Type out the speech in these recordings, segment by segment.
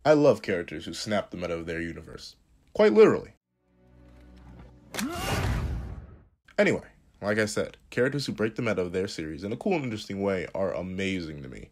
I love characters who snap the meta of their universe. Quite literally. Anyway, like I said, characters who break the meta of their series in a cool and interesting way are amazing to me.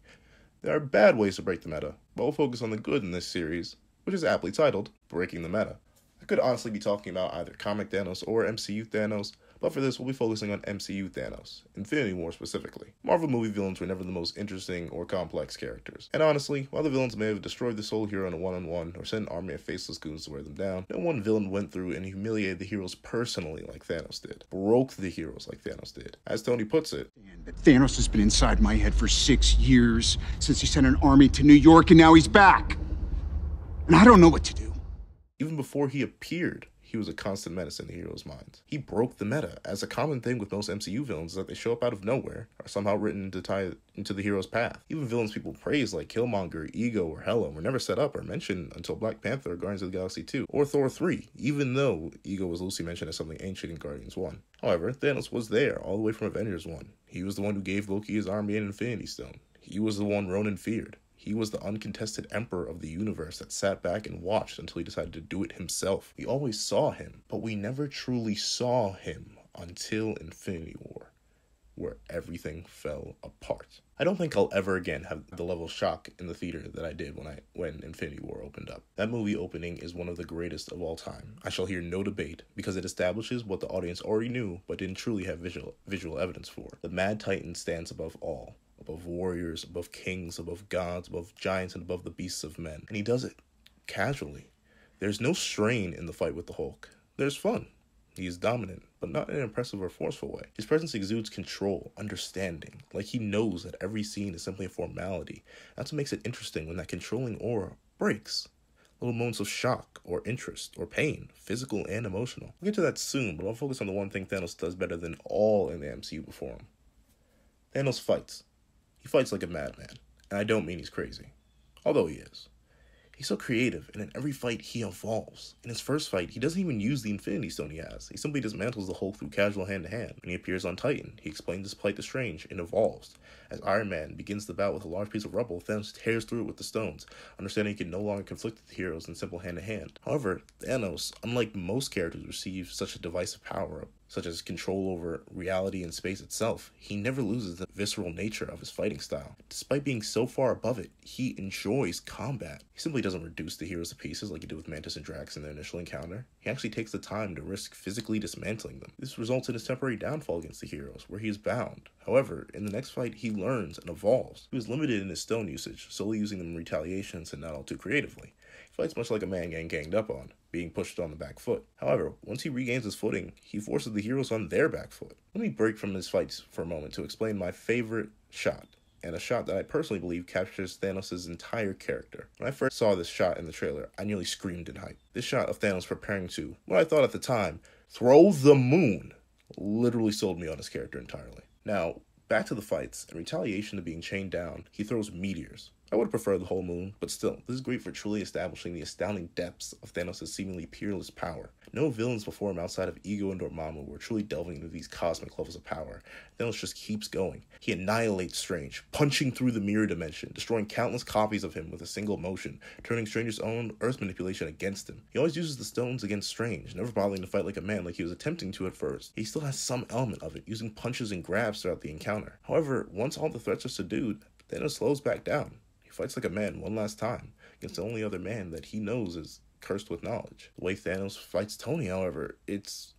There are bad ways to break the meta, but we'll focus on the good in this series, which is aptly titled, Breaking the Meta. I could honestly be talking about either comic Thanos or MCU Thanos, but for this we'll be focusing on MCU Thanos, Infinity War specifically. Marvel movie villains were never the most interesting or complex characters. And honestly, while the villains may have destroyed the sole hero in a one-on-one or sent an army of faceless goons to wear them down, no one villain went through and humiliated the heroes personally like Thanos did. Broke the heroes like Thanos did. As Tony puts it, But Thanos has been inside my head for 6 years, since he sent an army to New York, and now he's back. And I don't know what to do. even before he appeared, he was a constant menace in the heroes' minds. He broke the meta, as a common thing with most MCU villains is that they show up out of nowhere, are somehow written to tie into the hero's path. Even villains people praise like Killmonger, Ego, or Hela were never set up or mentioned until Black Panther, Guardians of the Galaxy 2, or Thor 3, even though Ego was loosely mentioned as something ancient in Guardians 1. However, Thanos was there all the way from Avengers 1. He was the one who gave Loki his army and Infinity Stone. He was the one Ronan feared. He was the uncontested emperor of the universe that sat back and watched until he decided to do it himself. We always saw him, but we never truly saw him until Infinity War, where everything fell apart. I don't think I'll ever again have the level of shock in the theater that I did when Infinity War opened up. That movie opening is one of the greatest of all time. I shall hear no debate, because it establishes what the audience already knew but didn't truly have visual evidence for. The Mad Titan stands above all. Above warriors, above kings, above gods, above giants, and above the beasts of men. And he does it casually. There's no strain in the fight with the Hulk. There's fun. He is dominant, but not in an impressive or forceful way. His presence exudes control, understanding, like he knows that every scene is simply a formality. That's what makes it interesting when that controlling aura breaks. Little moments of shock, or interest, or pain, physical and emotional. We'll get to that soon, but I'll focus on the one thing Thanos does better than all in the MCU before him. Thanos fights. He fights like a madman, and I don't mean he's crazy, although he is. He's so creative, and in every fight, he evolves. In his first fight, he doesn't even use the Infinity Stone he has. He simply dismantles the Hulk through casual hand-to-hand. When he appears on Titan, he explains his plight to Strange and evolves. As Iron Man begins the bout with a large piece of rubble, Thanos tears through it with the stones, understanding he can no longer conflict with the heroes in simple hand-to-hand. However, Thanos, unlike most characters receive such a divisive power-up, such as control over reality and space itself, he never loses the visceral nature of his fighting style. Despite being so far above it, he enjoys combat. He simply doesn't reduce the heroes to pieces like he did with Mantis and Drax in their initial encounter. He actually takes the time to risk physically dismantling them. This results in his temporary downfall against the heroes, where he is bound. However, in the next fight, he learns and evolves. He was limited in his stone usage, solely using them in retaliations and not all too creatively. He fights much like a man getting ganged up on, being pushed on the back foot. However, once he regains his footing, he forces the heroes on their back foot. Let me break from his fights for a moment to explain my favorite shot, and a shot that I personally believe captures Thanos' entire character. When I first saw this shot in the trailer, I nearly screamed in hype. This shot of Thanos preparing to, what I thought at the time, throw the moon, literally sold me on his character entirely. Now, back to the fights. In retaliation to being chained down, he throws meteors. I would prefer the whole moon, but still, this is great for truly establishing the astounding depths of Thanos' seemingly peerless power. No villains before him outside of Ego and Dormammu were truly delving into these cosmic levels of power. Thanos just keeps going. He annihilates Strange, punching through the mirror dimension, destroying countless copies of him with a single motion, turning Strange's own Earth manipulation against him. He always uses the stones against Strange, never bothering to fight like a man like he was attempting to at first. He still has some element of it, using punches and grabs throughout the encounter. However, once all the threats are subdued, Thanos slows back down. He fights like a man one last time, against the only other man that he knows is cursed with knowledge. The way Thanos fights Tony, however, it's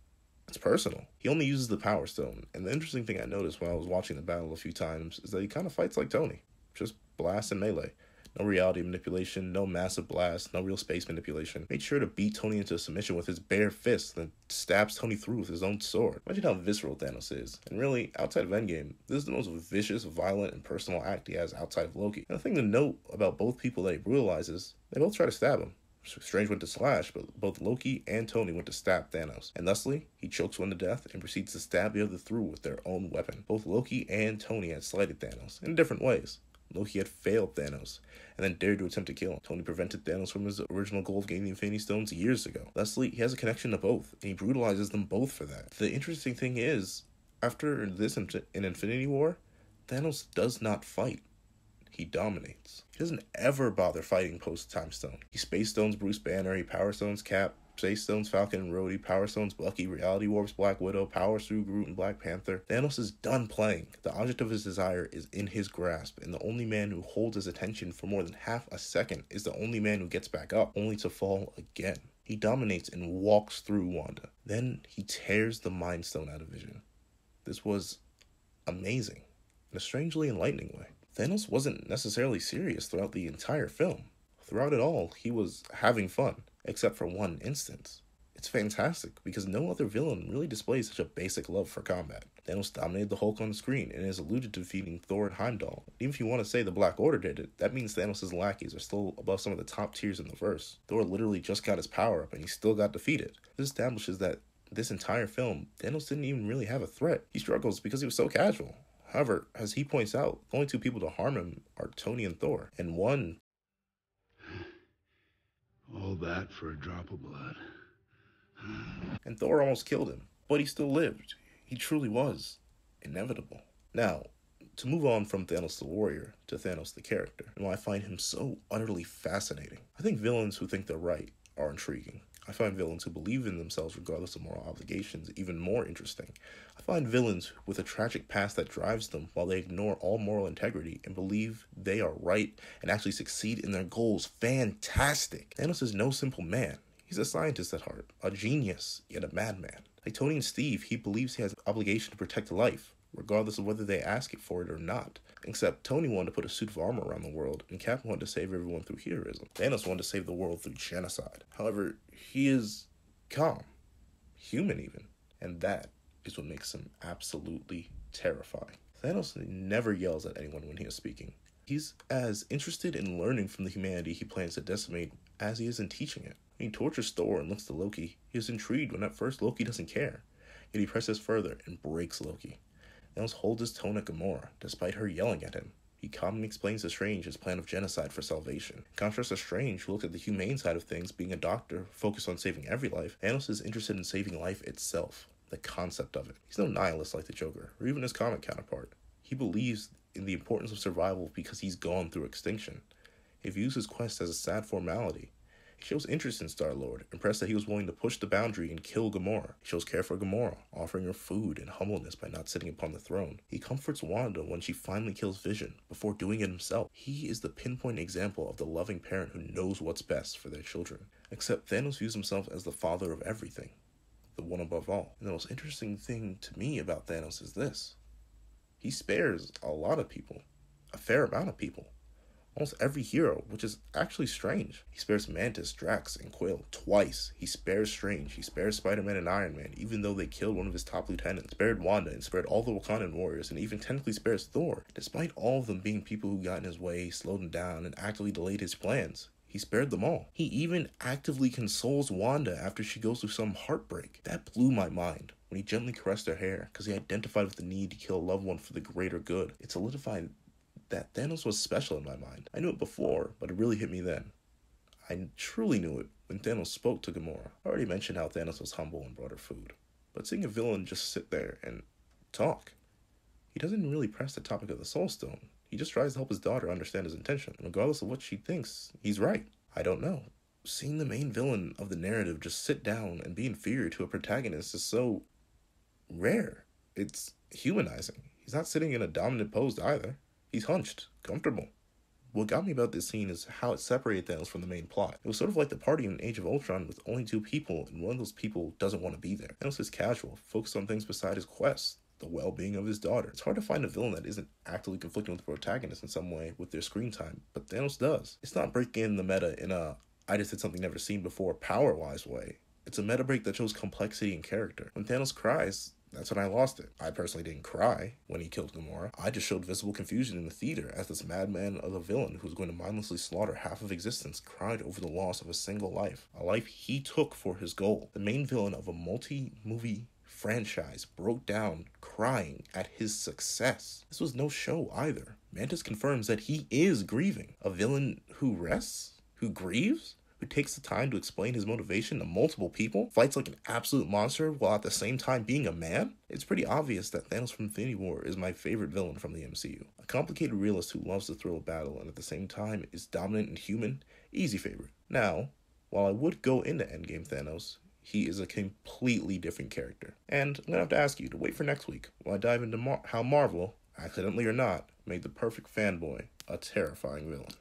personal. He only uses the Power Stone, and the interesting thing I noticed when I was watching the battle a few times is that he kind of fights like Tony. Just blast and melee. No reality manipulation, no massive blast, no real space manipulation. Made sure to beat Tony into submission with his bare fist, then stabs Tony through with his own sword. Imagine how visceral Thanos is. And really, outside of Endgame, this is the most vicious, violent, and personal act he has outside of Loki. And the thing to note about both people that he brutalizes, they both try to stab him. Strange went to slash, but both Loki and Tony went to stab Thanos. And thusly, he chokes one to death and proceeds to stab the other through with their own weapon. Both Loki and Tony had slighted Thanos, in different ways. Loki had failed Thanos, and then dared to attempt to kill him. Tony prevented Thanos from his original goal of gaining the Infinity Stones years ago. Thusly, he has a connection to both, and he brutalizes them both for that. The interesting thing is, after this in Infinity War, Thanos does not fight. he dominates. He doesn't ever bother fighting post-Time Stone. He Space Stones Bruce Banner, he Power Stones Cap, Space Stones Falcon and Rhodey, Power Stones Bucky, Reality Warps Black Widow, Powers through Groot and Black Panther. Thanos is done playing. The object of his desire is in his grasp, and the only man who holds his attention for more than half a second is the only man who gets back up, only to fall again. He dominates and walks through Wanda. Then he tears the Mind Stone out of Vision. This was amazing, in a strangely enlightening way. Thanos wasn't necessarily serious throughout the entire film. Throughout it all, he was having fun, except for one instance. It's fantastic, because no other villain really displays such a basic love for combat. Thanos dominated the Hulk on the screen, and is alluded to defeating Thor and Heimdall. Even if you want to say the Black Order did it, that means Thanos' lackeys are still above some of the top tiers in the verse. Thor literally just got his power up, and he still got defeated. This establishes that this entire film, Thanos didn't even really have a threat. He struggles because he was so casual. However, as he points out, the only two people to harm him are Tony and Thor, and one... All that for a drop of blood. And Thor almost killed him, but he still lived. He truly was inevitable. Now, to move on from Thanos the warrior to Thanos the character, and why I find him so utterly fascinating. I think villains who think they're right are intriguing. I find villains who believe in themselves regardless of moral obligations even more interesting. I find villains with a tragic past that drives them while they ignore all moral integrity and believe they are right and actually succeed in their goals fantastic. Thanos is no simple man. He's a scientist at heart, a genius, yet a madman. Like Tony and Steve, he believes he has an obligation to protect life, regardless of whether they ask it for it or not. Except Tony wanted to put a suit of armor around the world, and Cap wanted to save everyone through heroism. Thanos wanted to save the world through genocide. However, he is calm, human even, and that is what makes him absolutely terrifying. Thanos never yells at anyone when he is speaking. He's as interested in learning from the humanity he plans to decimate as he is in teaching it. When he tortures Thor and looks to Loki, he is intrigued when at first Loki doesn't care, yet he presses further and breaks Loki. Thanos holds his tone at Gamora, despite her yelling at him. He calmly explains to Strange his plan of genocide for salvation. In contrast to Strange, who looked at the humane side of things, being a doctor focused on saving every life, Thanos is interested in saving life itself, the concept of it. He's no nihilist like the Joker, or even his comic counterpart. He believes in the importance of survival because he's gone through extinction. He views his quest as a sad formality. He shows interest in Star-Lord, impressed that he was willing to push the boundary and kill Gamora. He shows care for Gamora, offering her food and humbleness by not sitting upon the throne. He comforts Wanda when she finally kills Vision, before doing it himself. He is the pinpoint example of the loving parent who knows what's best for their children. Except Thanos views himself as the father of everything, the one above all. And the most interesting thing to me about Thanos is this. He spares a lot of people, a fair amount of people. Almost every hero, which is actually strange. He spares Mantis, Drax, and Quill twice. He spares Strange. He spares Spider-Man and Iron Man, even though they killed one of his top lieutenants. Spared Wanda and spared all the Wakandan warriors, and even technically spares Thor. Despite all of them being people who got in his way, slowed him down, and actively delayed his plans, he spared them all. He even actively consoles Wanda after she goes through some heartbreak. That blew my mind when he gently caressed her hair, because he identified with the need to kill a loved one for the greater good. It solidified that Thanos was special in my mind. I knew it before, but it really hit me then. I truly knew it when Thanos spoke to Gamora. I already mentioned how Thanos was humble and brought her food, but seeing a villain just sit there and talk, he doesn't really press the topic of the Soul Stone. He just tries to help his daughter understand his intention. Regardless of what she thinks, he's right. I don't know. Seeing the main villain of the narrative just sit down and be inferior to a protagonist is so rare. It's humanizing. He's not sitting in a dominant pose either. He's hunched, comfortable. What got me about this scene is how it separated Thanos from the main plot. It was sort of like the party in Age of Ultron with only two people, and one of those people doesn't want to be there. Thanos is casual, focused on things beside his quest, the well-being of his daughter. It's hard to find a villain that isn't actively conflicting with the protagonist in some way with their screen time, but Thanos does. It's not breaking in the meta in a I just did something never seen before power-wise way. It's a meta break that shows complexity and character. When Thanos cries, that's when I lost it. I personally didn't cry when he killed Gamora. I just showed visible confusion in the theater as this madman of a villain who's going to mindlessly slaughter half of existence cried over the loss of a single life. A life he took for his goal. The main villain of a multi-movie franchise broke down crying at his success. This was no show either. Mantis confirms that he is grieving. A villain who rests? Who grieves? who takes the time to explain his motivation to multiple people, fights like an absolute monster while at the same time being a man? It's pretty obvious that Thanos from Infinity War is my favorite villain from the MCU. A complicated realist who loves the thrill of battle and at the same time is dominant and human, easy favorite. Now, while I would go into Endgame Thanos, he is a completely different character. And I'm going to have to ask you to wait for next week while I dive into how Marvel, accidentally or not, made the perfect fanboy a terrifying villain.